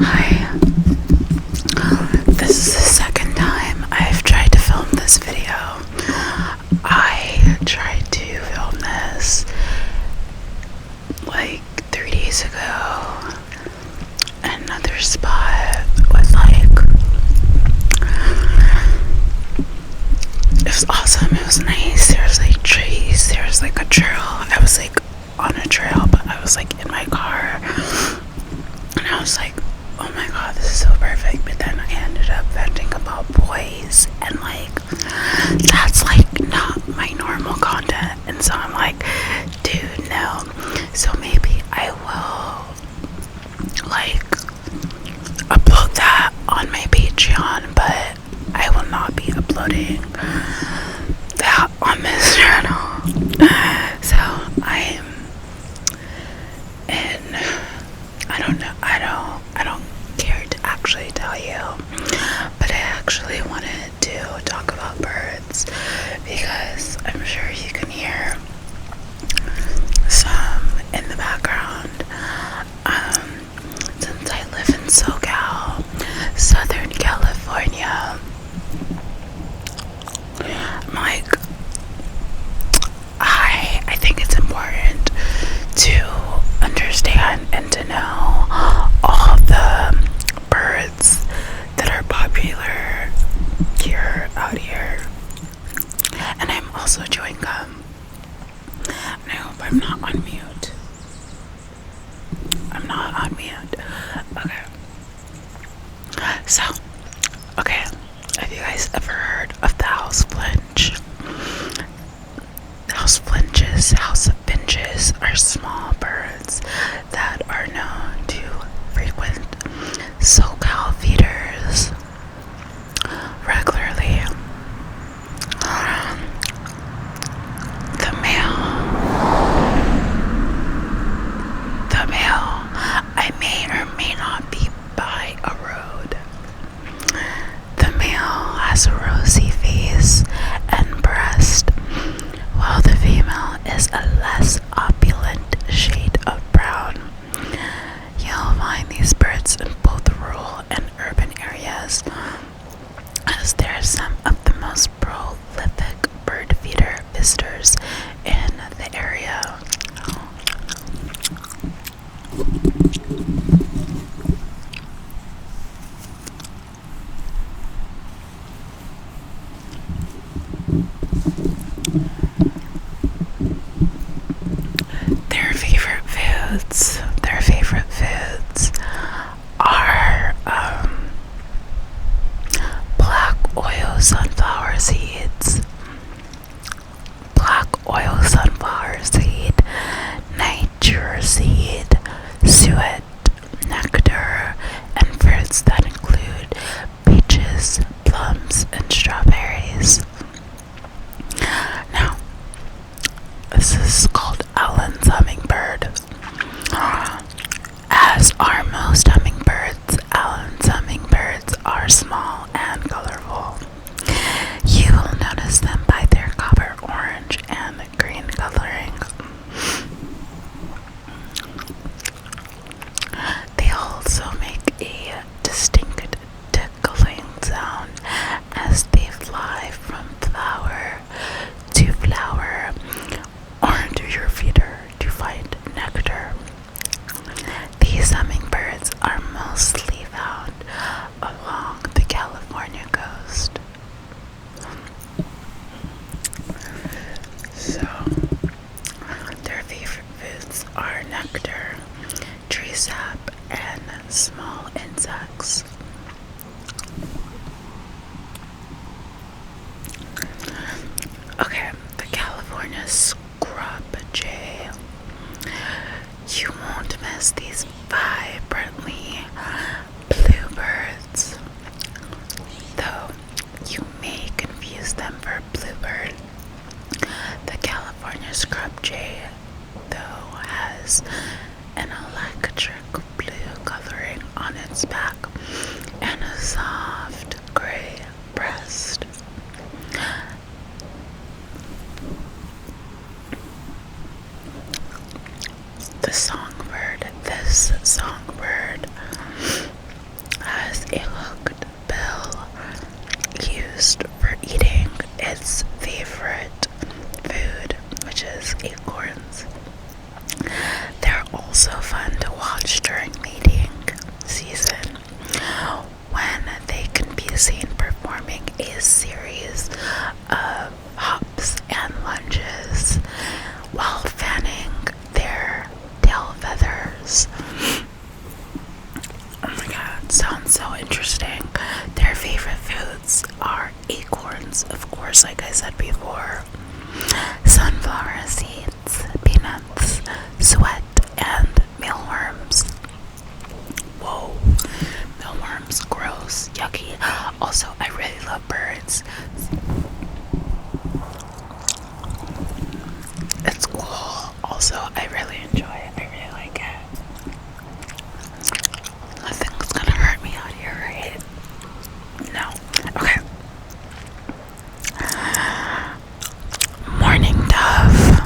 Hi. This is the second time I've tried to film this video. I tried to film this like 3 days ago at another spot with it was awesome, it was nice, there was like trees, there was like a trail. I was like on a trail, but I was like in my car. And I was like, oh my god, this is so perfect. But then I ended up venting about boys, and that's like not my normal content. And so I'm like, dude, no. So maybe I will upload that on my Patreon, but I will not be uploading that on this channel. So I'm in, I don't care to actually tell you, but I actually wanted to talk about birds because I'm sure you can hear some in the background. Since I live in SoCal, Southern California, I think it's important to understand and to know all the birds that are popular out here. And I'm also chewing gum. And I hope I'm not on mute. I'm not on mute. Okay. So, have you guys ever heard of the house flinch? House finches are small birds that are known to frequent SoCal feeders regularly. The male, I may or may not be by a road. The male has a rosy face and breast, while the female is a less opulent shade of brown. You'll find these birds in both rural and urban areas, as they're some of the most prolific bird feeder visitors in the area. Their favorite foods are black oil sunflower seed, niger seed, suet, nectar, and fruits that include peaches, plums, and strawberries. Now, this is called Allen's hummingbird. As are most hummingbirds, Allen's hummingbirds are small and colorful. You will notice them by their copper orange and green coloring. They also make a distinct tickling sound as they fly from flower to flower or to your feeder to find nectar. These hummingbirds are mostly found along the California coast. So, their favorite foods are nectar, tree sap, and small insects. Okay, the California scrub jay. You won't miss these vibrantly blue birds, though you may confuse them for bluebird. The California scrub jay, though, has an electric blue coloring on its back and a soft gray breast. This songbird fun to watch during mating season when they can be seen performing a series of hops and lunges while fanning their tail feathers. Oh my god, sounds so interesting. Their favorite foods are acorns, of course, like I said before, sunflower seeds, peanuts, sweat, and mealworms. Whoa, mealworms, gross, yucky. Also, I really love birds. It's cool. Also, I really enjoy it. I really like it. Nothing's gonna hurt me out here, right? No. Okay. Morning dove.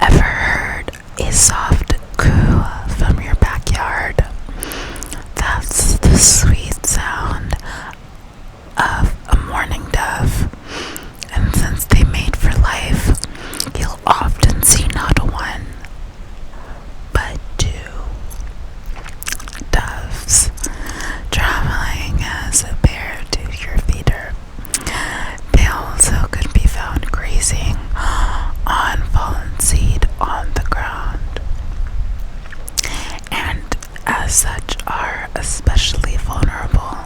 Ever heard a soft coo from your backyard? That's the sweet sound of a mourning dove, and since they mate for life, you'll often see not one, but two doves traveling as a pair to your feeder. They also could be found grazing on fallen seed on the ground, and as such are especially vulnerable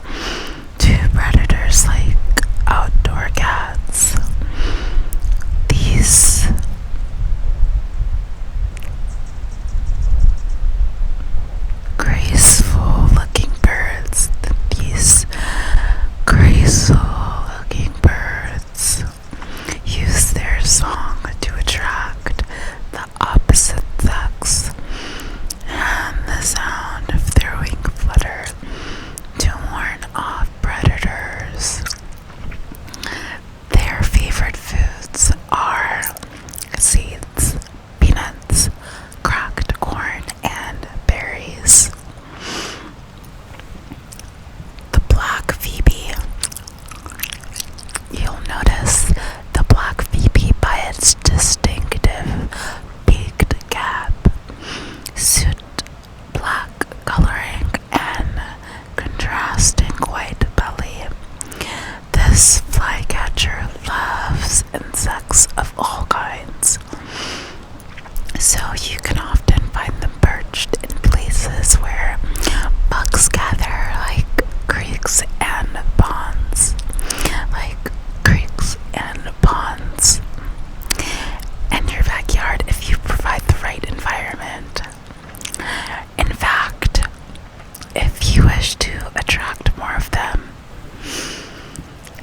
to predators like outdoor cats. These graceful looking birds, use their song to attract the opposite sex, and the sound of their wing flutter to warn off predators. Their favorite foods are seeds, peanuts, cracked corn, and berries. The black phoebe. You'll notice the black phoebe by its distinctive beaked cap, soot black coloring, and contrasting white belly. This flycatcher loves insects of all kinds, so you can often find them perched in places where bugs gather, like creeks and ponds. And your backyard if you provide the right environment. In fact, if you wish to attract more of them,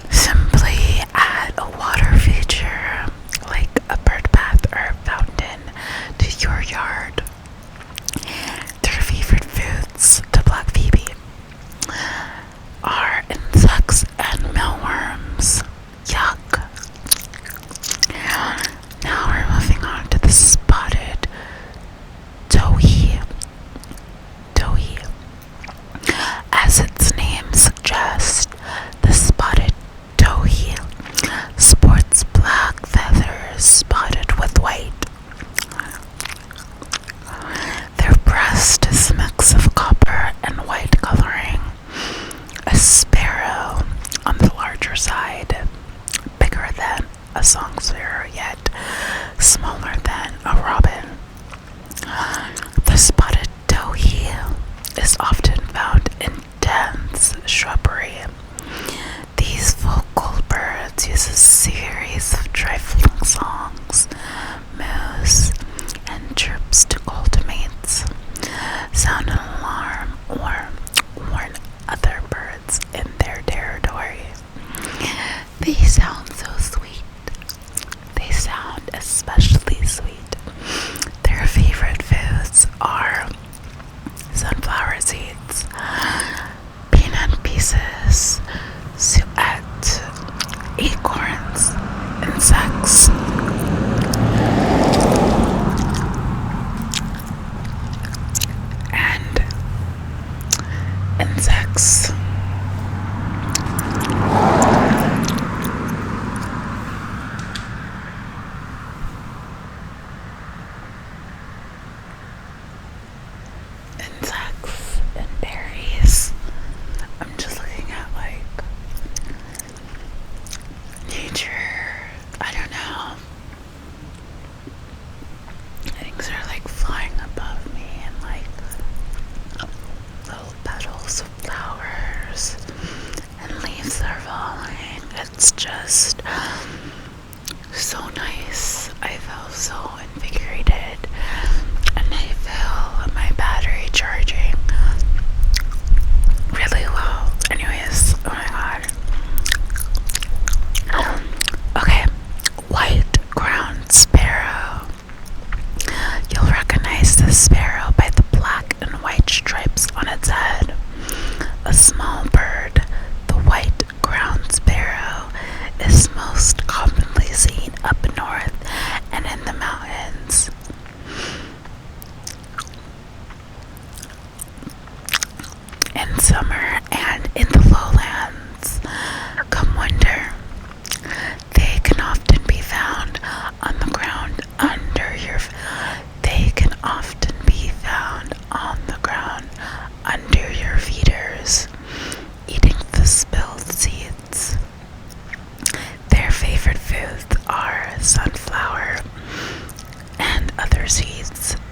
simply add a water feature like a bird bath or a fountain to your yard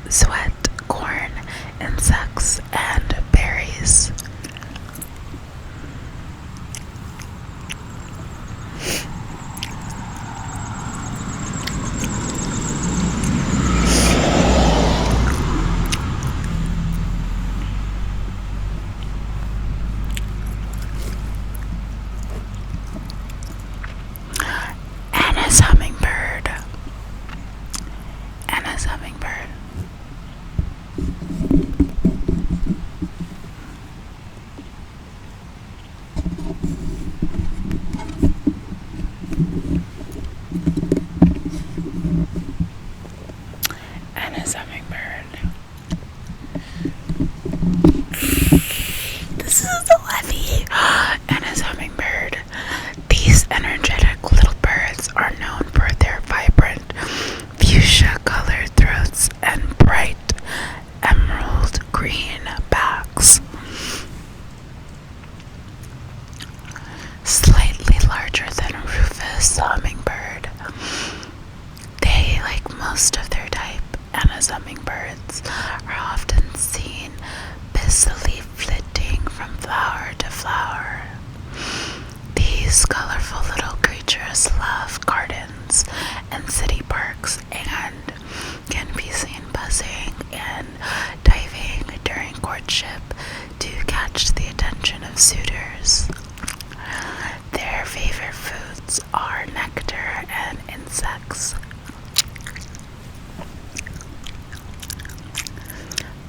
sweat, corn, insects, and berries. Anna's hummingbird. Anna's hummingbird. Anna's hummingbird. This is the Lofi. Anna's hummingbird. These energetic little birds are known for their vibrant fuchsia-colored throats and bright emerald green backs. Slightly larger than Rufus hummingbird. They, like most of their type, Anna's hummingbirds, are often seen busily flitting from flower to flower. These colorful little creatures love gardens and city parks and can be seen buzzing and diving during courtship to catch the attention of suitors. Their favorite foods are nectar and insects.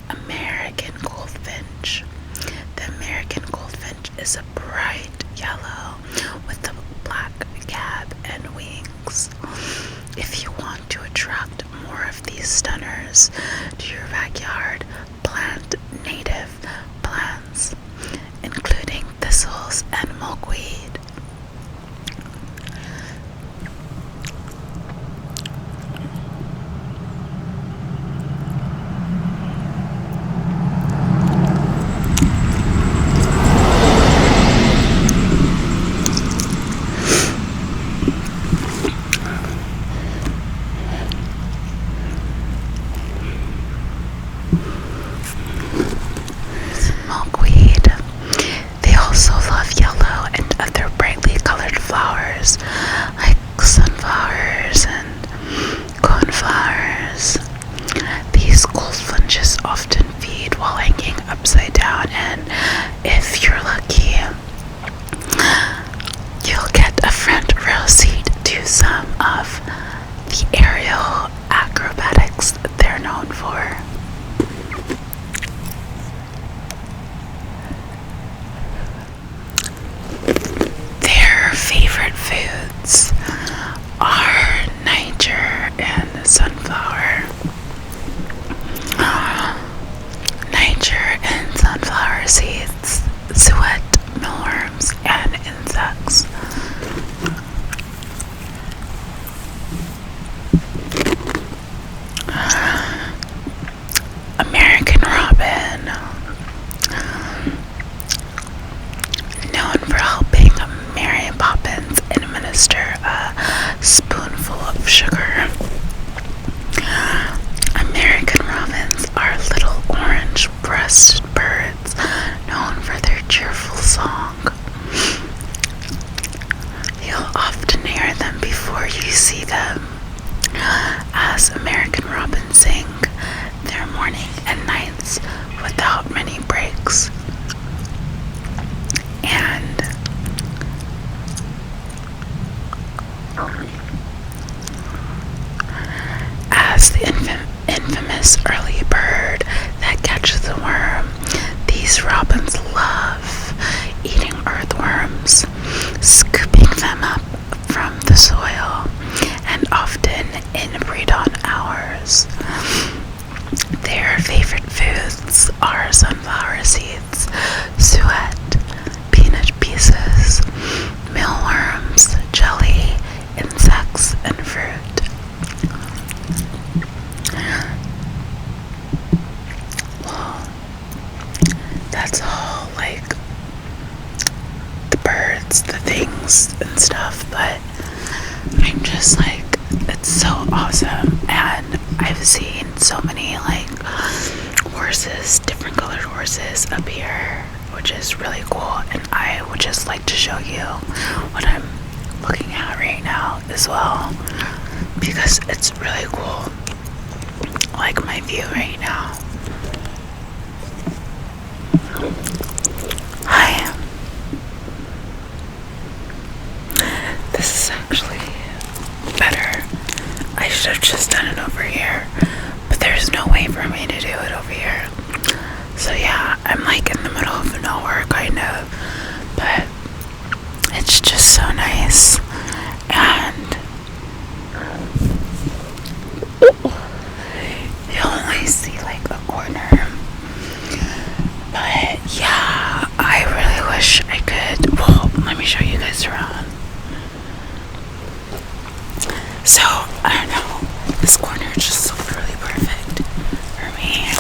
American goldfinch. The American goldfinch is a bright yellow with a black cab and wings. If you want to attract more of these stunners to your backyard, plant native plants, including thistles and milkweed. Milkweed. They also love yellow and other brightly colored flowers like sunflowers and coneflowers. These goldfinches often feed while hanging upside down, and if you're lucky, you'll get a front row seat to some of the aerial acrobatics they're known for. Their favorite foods are Niger and sunflower. Niger and sunflower seeds, sweat, mealworms, and insects. American robin, known for helping Mary Poppins administer a spoonful of sugar. American robins are little orange-breasted birds known for their cheerful song. You'll often hear them before you see them, as American robins sing their morning and nights without many breaks. And as the infamous early bird that catches the worm, these robins love eating earthworms, scooping them up from the soil, and often in pre-dawn hours. Their favorite foods are sunflower seeds, suet, peanut pieces, mealworms, jelly, insects, and fruit. Well, that's all, like, the birds, the things, and stuff, but I'm just like, it's so awesome, and I've seen so many, like, horses, different colored horses up here, which is really cool. And I would just like to show you what I'm looking at right now as well, because it's really cool. Like my view right now. Hi. This is actually better. I should have just done it over here, but there's no way for me to do it over here. So yeah, I'm like in the middle of nowhere kind of, but it's just so nice. And you only see like a corner, but yeah, I really wish I could. Well, let me show you guys around. So I don't know, this corner just looked really perfect for me.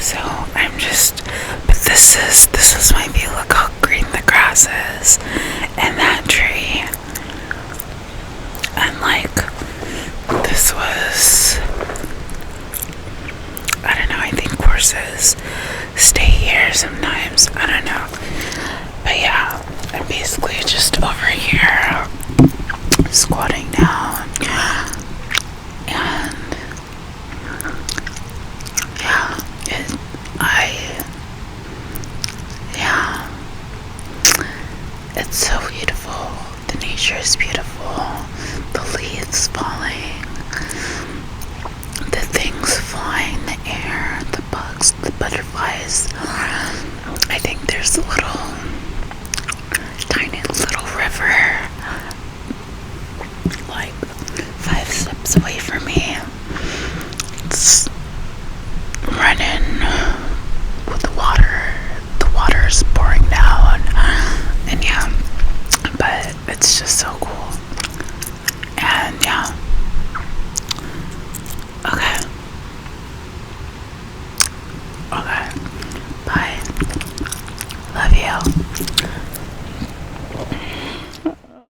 So I'm just, but this is my view. Look how green the grass is, and that tree, and like this was, I don't know, I think horses stay here sometimes, I don't know, but yeah, I'm basically just over here squatting down, and yeah, it's so